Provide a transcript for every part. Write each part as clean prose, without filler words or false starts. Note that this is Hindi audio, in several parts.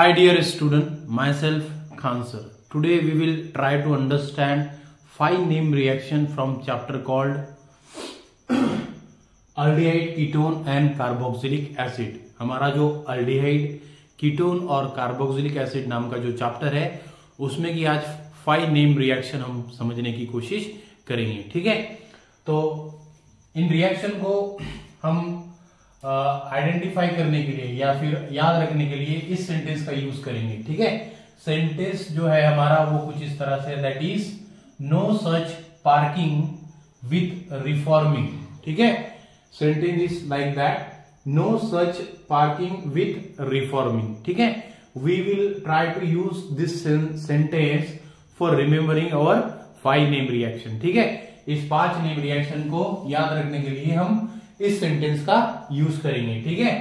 Hi dear student, myself Khan sir. Today we will try to understand 5 name reaction from chapter called aldehyde, ketone and carboxylic acid. हमारा जो aldehyde, कीटोन और कार्बोक्सिलिक एसिड नाम का जो चैप्टर है उसमें की आज 5 नेम रिएक्शन हम समझने की कोशिश करेंगे. ठीक है, तो इन रिएक्शन को हम आइडेंटिफाई करने के लिए या फिर याद रखने के लिए इस सेंटेंस का यूज करेंगे. ठीक है, सेंटेंस जो है हमारा वो कुछ इस तरह से, that is no such parking with reforming. ठीक है, sentence is like that, no such parking with reforming. ठीक है, we will try to use this sentence for remembering our 5 name reaction. ठीक है, इस 5 नेम रिएक्शन को याद रखने के लिए हम इस सेंटेंस का यूज करेंगे. ठीक है,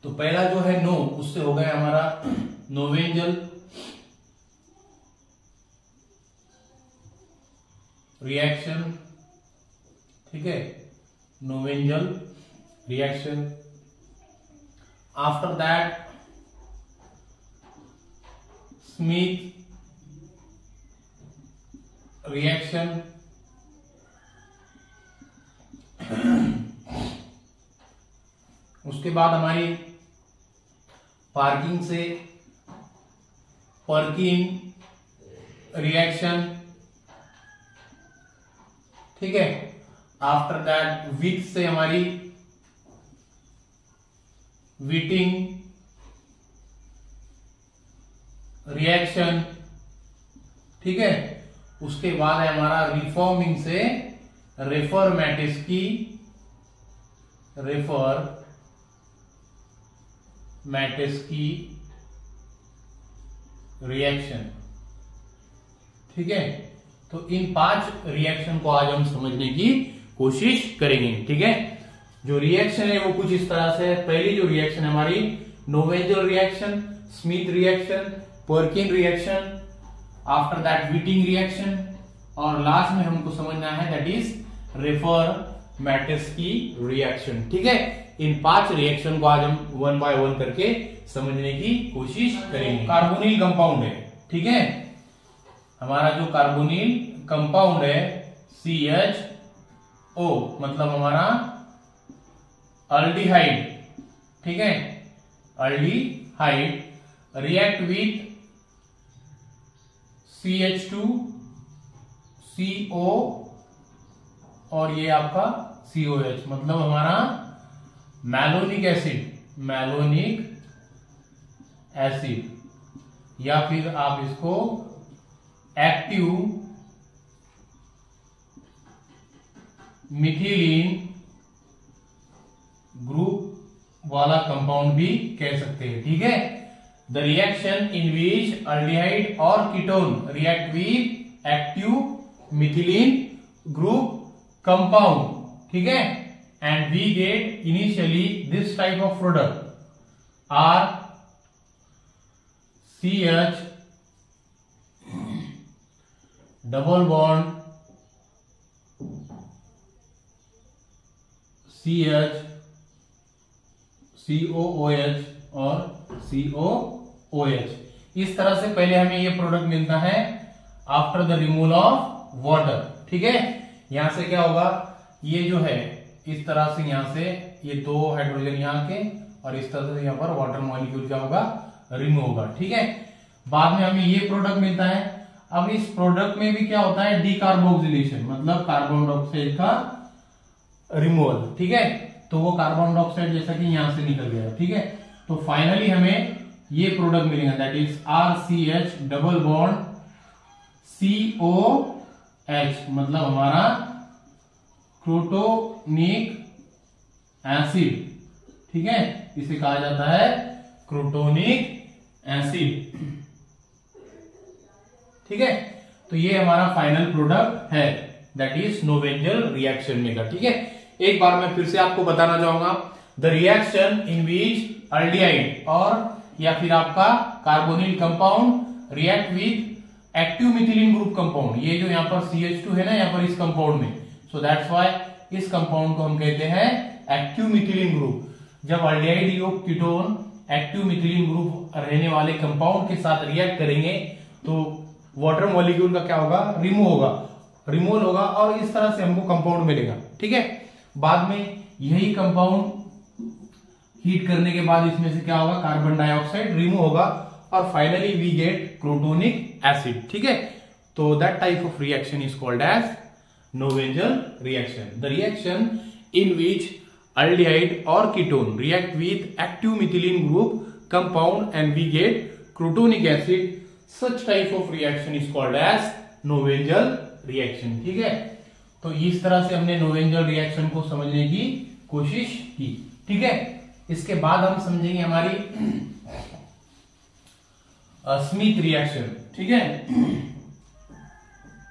तो पहला जो है नो, उससे हो गया हमारा नोवेंजल रिएक्शन. ठीक है, Knoevenagel reaction. After that Smith reaction. उसके बाद हमारी पार्किंग से पर्किन रिएक्शन. ठीक है, आफ्टर दैट विथ से हमारी विटिंग रिएक्शन. ठीक है, उसके बाद है हमारा रिफॉर्मिंग से रेफॉर्मेटिस्की रिएक्शन. ठीक है, तो इन 5 रिएक्शन को आज हम समझने की कोशिश करेंगे. ठीक है, जो रिएक्शन है वो कुछ इस तरह से है. पहली जो रिएक्शन है हमारी Knoevenagel reaction, Smith reaction, Perkin reaction, after that Wittig reaction और लास्ट में हमको समझना है दैट इज रेफॉर्मेटिस्की रिएक्शन. ठीक है, इन 5 रिएक्शन को आज हम 1 बाय 1 करके समझने की कोशिश करेंगे. कार्बोनिल कंपाउंड है. ठीक है, हमारा जो कार्बोनिल कंपाउंड है CHO, मतलब हमारा अल्डिहाइड. ठीक है, aldehyde react with CH2, CO और ये आपका COH, मतलब हमारा मैलोनिक एसिड या फिर आप इसको एक्टिव मिथिलीन ग्रुप वाला कंपाउंड भी कह सकते हैं. ठीक है, the reaction in which aldehyde और ketone react with active methylene group compound. ठीक है, and we get initially this type of product are CH double bond CH COOH और COOH. इस तरह से पहले हमें ये प्रोडक्ट मिलता है after the removal of water. ठीक है, यहां से क्या होगा, ये जो है इस तरह से यहां से ये 2 हाइड्रोजन यहां के और इस तरह से यहां पर वाटर मॉलिक्यूल क्या होगा, रिमूव होगा. ठीक है, बाद में हमें ये प्रोडक्ट मिलता है. अब इस प्रोडक्ट में भी क्या होता है, डीकार्बोक्सिलेशन, मतलब कार्बन डाइऑक्साइड का रिमूवल. ठीक है, तो वो कार्बन डाइऑक्साइड जैसा कि यहां से निकल गया. ठीक है, तो फाइनली हमें ये प्रोडक्ट मिलेगा that is RCH double bond COH, मतलब हमारा क्रोटोनिक एसिड. ठीक है, इसे कहा जाता है क्रोटोनिक एसिड. ठीक है, तो ये हमारा फाइनल प्रोडक्ट है दैट इज नोवेंजल रिएक्शन में का. ठीक है, एक बार मैं फिर से आपको बताना चाहूंगा, the reaction in which aldehyde और या फिर आपका carbonyl compound react with active methylene group compound. ये जो यहाँ पर CH2 है ना, यहाँ पर इस कंपाउंड में, सो दैट्स व्हाई इस कंपाउंड को हम कहते हैं एक्टिव मिथिलीन ग्रुप. जब अल्डिहाइड योग कीटोन एक्टिव मिथिलीन ग्रुप रहने वाले कंपाउंड के साथ रिएक्ट करेंगे तो वाटर मॉलिक्यूल का क्या होगा, रिमूवल होगा और इस तरह से हमको कंपाउंड मिलेगा। ठीक है, बाद में यही कंपाउंड हीट करने के बाद इसमें से क्या होगा, कार्बन डाइऑक्साइड रिमूव होगा और finally we get crotonic acid. ठीक है, तो that type of reaction is called as Nobel reaction. The reaction in which aldehyde or ketone react with active methylene group compound and we get crotonic acid. Such type of reaction is called as Nobel reaction. ठीक है, तो इस तरह से हमने Nobel reaction को समझने की कोशिश की। ठीक है, इसके बाद हम समझेंगे हमारी स्मिथ रिएक्शन। ठीक है,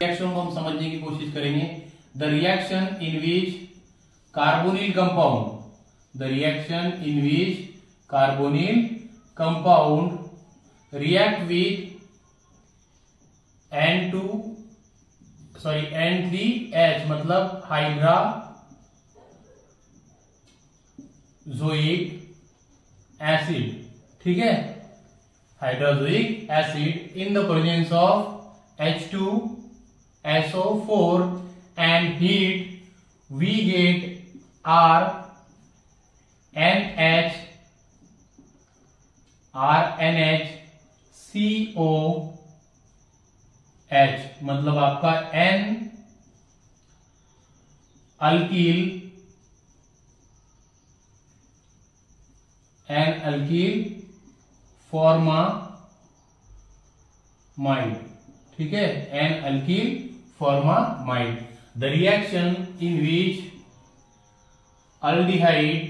रिएक्शन को हम समझने की कोशिश करेंगे। The reaction in which carbonyl compound, the reaction in which carbonyl compound react with N3H मतलब हाइड्राजोइक एसिड। ठीक है, hydrazoic acid in the presence of H2SO4 and heat we get RNHCOH मतलब आपका N अल्कील फॉर्मामाइड। ठीक है, N alkyl formamide. The reaction in which aldehyde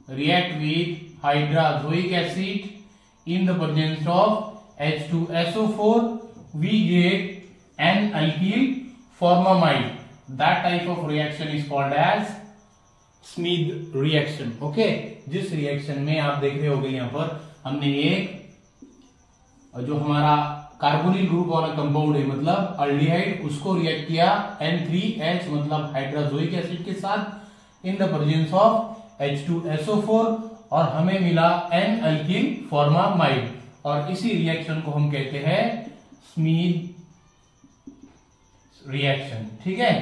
react with hydroxylic acid in the presence of H2SO4 we get an alkyl formamide. That type of reaction is called as Smith reaction. Okay, जिस रिएक्शन में आप देख रहे होंगे यहाँ पर हमने एक जो हमारा कार्बोनिल ग्रुप वाला कंपाउंड है मतलब अल्डिहाइड, उसको रिएक्ट किया N3H मतलब हाइड्रोजोइक एसिड के साथ इन द प्रेजेंस ऑफ H2SO4 और हमें मिला N अल्किल फॉर्मामाइड और इसी रिएक्शन को हम कहते हैं स्मिथ रिएक्शन। ठीक है,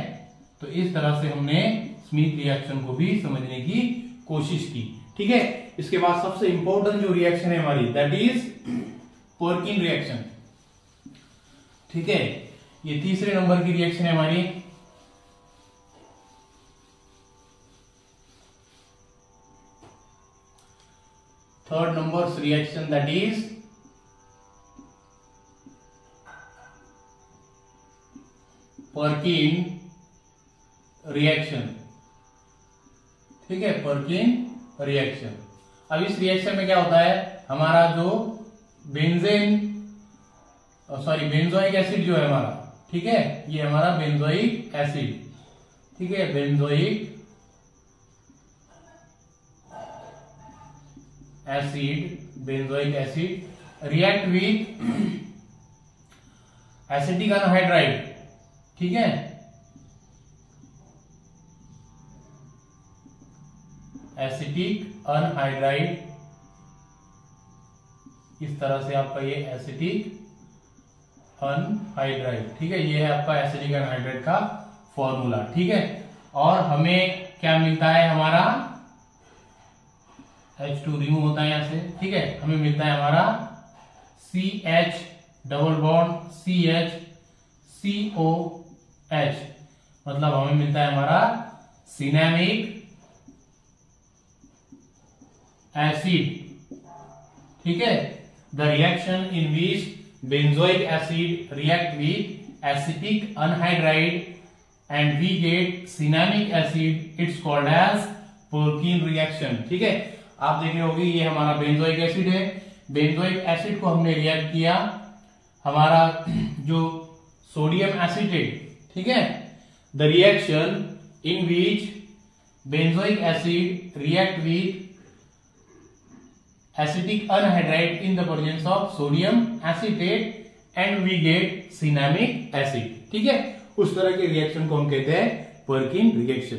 तो इस तरह से हमने स्मिथ रिएक्शन को भी समझने की कोशिश की। ठीक है, इसके बाद सबसे इंपॉर्टेंट जो रिएक्शन है हमारी दैट इज पर्किन रिएक्शन। ठीक है, ये तीसरे नंबर की रिएक्शन है हमारी। Third number reaction that is Perkin reaction. ठीक है, पर्किन रिएक्शन। अब इस रिएक्शन में क्या होता है, हमारा जो बेंजोइक एसिड जो है हमारा, ठीक है, ये हमारा बेंजोइक एसिड। ठीक है, benzoic acid react with acetic anhydride. ठीक है, एसिटिक अनहाइड्राइड, इस तरह से आपका ये एसिटिक अनहाइड्राइड। ठीक है, ये है आपका एसिटिक अनहाइड्राइड का फॉर्मूला। ठीक है, और हमें क्या मिलता है, हमारा H2 रिमूव होता है यहां से। ठीक है, हमें मिलता है हमारा CH double bond CH COH मतलब हमें मिलता है हमारा सिनेमिक एसिड। ठीक है, the reaction in which benzoic acid react with acetic anhydride and we get cinnamic acid, it's called as Perkin reaction। ठीक है, आप देख रहे होंगे ये हमारा बेंजोइक एसिड है। बेंजोइक एसिड को हमने रिएक्ट किया हमारा जो सोडियम एसिटेट। ठीक है, the reaction in which benzoic acid react with acetic anhydride in the presence of sodium acetate and we get cinnamic acid। ठीक है, उस तरह के रिएक्शन को हम कहते हैं पर्किन रिएक्शन।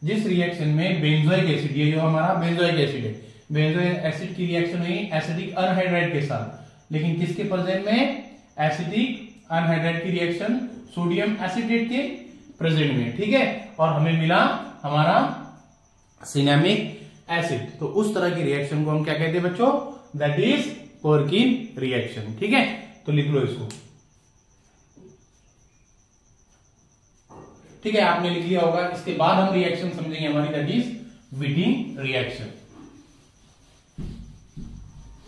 जिस रिएक्शन में बेंजोइक एसिड, ये जो हमारा बेंजोइक एसिड है, बेंजोइक एसिड की रिएक्शन हुई एसिटिक अनहाइड्राइड के साथ, लेकिन किसके प्रेजेंट में? एसिटिक अनहाइड्राइड की रिएक्शन सोडियम एसिटेट के प्रेजेंट में, ठीक है, और हमें मिला हमारा सिनेमिक एसिड। तो उस तरह की रिएक्शन को हम क्या कहते हैं बच्चों? दैट इज पर्किन रिएक्शन, ठीक है। तो लिख लो इसको, ठीक है, आपने लिख लिया होगा। इसके बाद हम रिएक्शन समझेंगे हमारी, दैट इज व्हिटिंग रिएक्शन।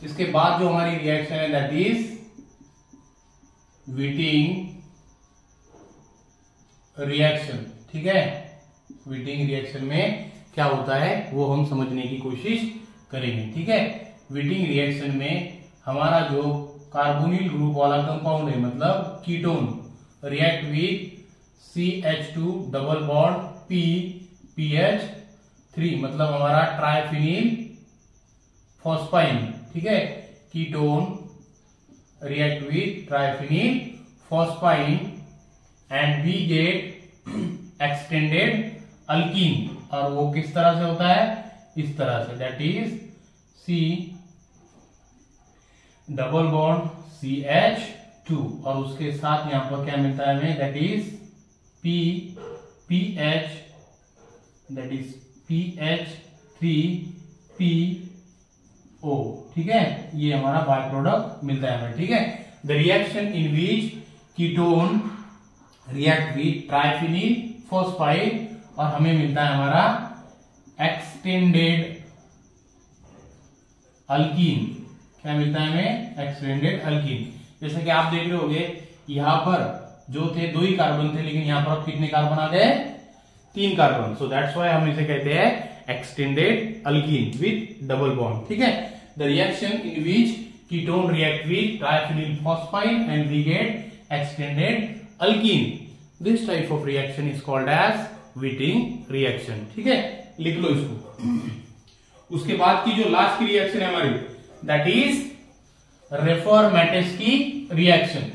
इसके बाद जो हमारी रिएक्शन है दैट इज व्हिटिंग रिएक्शन, ठीक है। व्हिटिंग रिएक्शन में क्या होता है वो हम समझने की कोशिश करेंगे, ठीक है। व्हिटिंग रिएक्शन में हमारा जो कार्बोनिल ग्रुप वाला कंपाउंड है, मतलब ketone, react with CH2 double bond P PH3, मतलब हमारा ट्राइफिनिल फॉस्फाइन, ठीक है। Ketone react with triphenyl phosphine and we get extended alkene, और वो किस तरह से होता है? इस तरह से, that is C double bond CH2, और उसके साथ यहां पर क्या मिलता है हमें? That is PH, that is PH3PO, ठीक है। ये हमारा बाय प्रोडक्ट मिलता है हमें, ठीक है। The reaction in which ketone react with triphenyl phosphide, और हमें मिलता है हमारा एक्सटेंडेड अल्कीन। क्या मिलता है हमें? Extended alkyne. जैसे कि आप देख रहे होगे यहां पर जो थे 2 ही कार्बन थे, लेकिन यहां पर अब कितने कार्बन आ गए? 3 कार्बन। सो दैट्स व्हाई हम इसे कहते हैं extended alkene with double bond, ठीक है। The reaction in which ketone react with triphenyl phosphine and we get extended alkene, this type of reaction is called as Wittig reaction, ठीक है। लिख लो इसको। उसके बाद की जो लास्ट की रिएक्शन है हमारी, दैट इज रेफॉर्मेटेस्की रिएक्शन।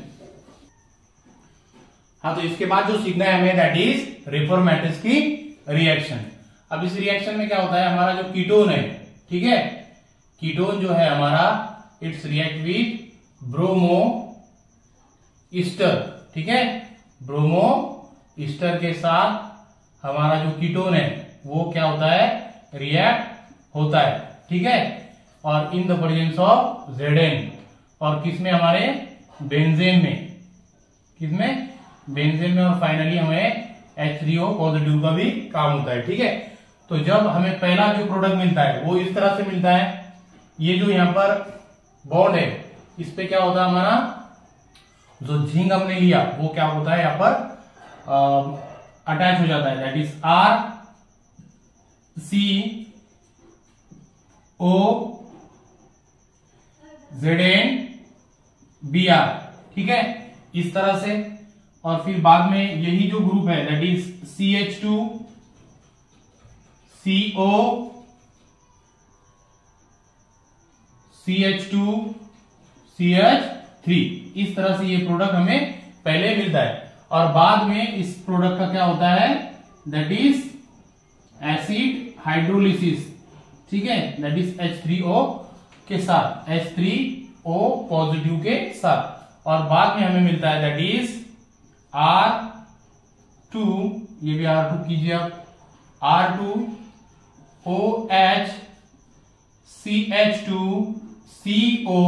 हाँ, तो इसके बाद जो सीखना है हमें दैट इज रेफॉर्मेटेस्की रिएक्शन। अब इस रिएक्शन में क्या होता है? हमारा जो कीटोन है, ठीक है, कीटोन जो है हमारा, it's react with bromo Easter, ठीक है। ब्रोमो ईस्टर के साथ हमारा जो कीटोन है वो क्या होता है? रिएक्ट होता है, ठीक है। और इन द प्रेजेंस ऑफ Zn, और किसमें? हमारे बेंजेन में, किसमें? बेंजेन में। और फाइनली हमें H3O पॉजिटिव का भी काम होता है, ठीक है। तो जब हमें पहला जो प्रोडक्ट मिलता है वो इस तरह से मिलता है, ये जो यहाँ पर बॉन्ड है इस पे क्या होता है? हमारा जो जिंक हमने लिया वो क्या होता है यहाँ पर अटैच हो जाता है, दैट इज RCOZNBr, ठीक है, इस तरह से। और फिर बाद में यही जो ग्रुप है दैट इज CH2COCH2CH3, इस तरह से ये प्रोडक्ट हमें पहले मिलता है। और बाद में इस प्रोडक्ट का क्या होता है? दैट इज एसिड हाइड्रोलिसिस, ठीक है, दैट इज H3O के साथ, H3O पॉजिटिव के साथ। और बाद में हमें मिलता है दैट इज R2, ये भी R2 कीजिए आप, R2OH CH2CO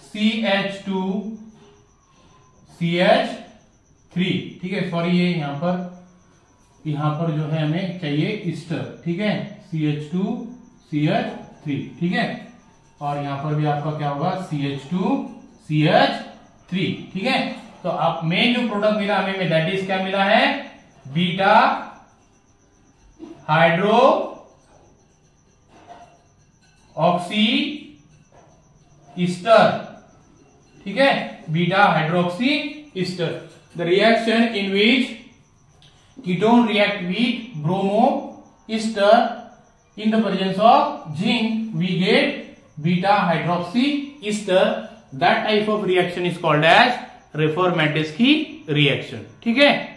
CH2CH3, ठीक है। सॉरी, ये यहां पर जो है हमें चाहिए ईस्टर, ठीक है, CH2CH3, ठीक है। और यहां पर भी आपका क्या होगा? CH2CH3, ठीक है। तो आप मेन जो प्रोडक्ट मिला हमें दैट इज क्या मिला है? बीटा हाइड्रो ऑक्सी ईस्टर, ठीक है, beta hydroxy ester. The reaction in which ketone react with bromo ester in the presence of zinc we get beta hydroxy ester, that type of reaction is called as Reformatsky reaction, ठीक है।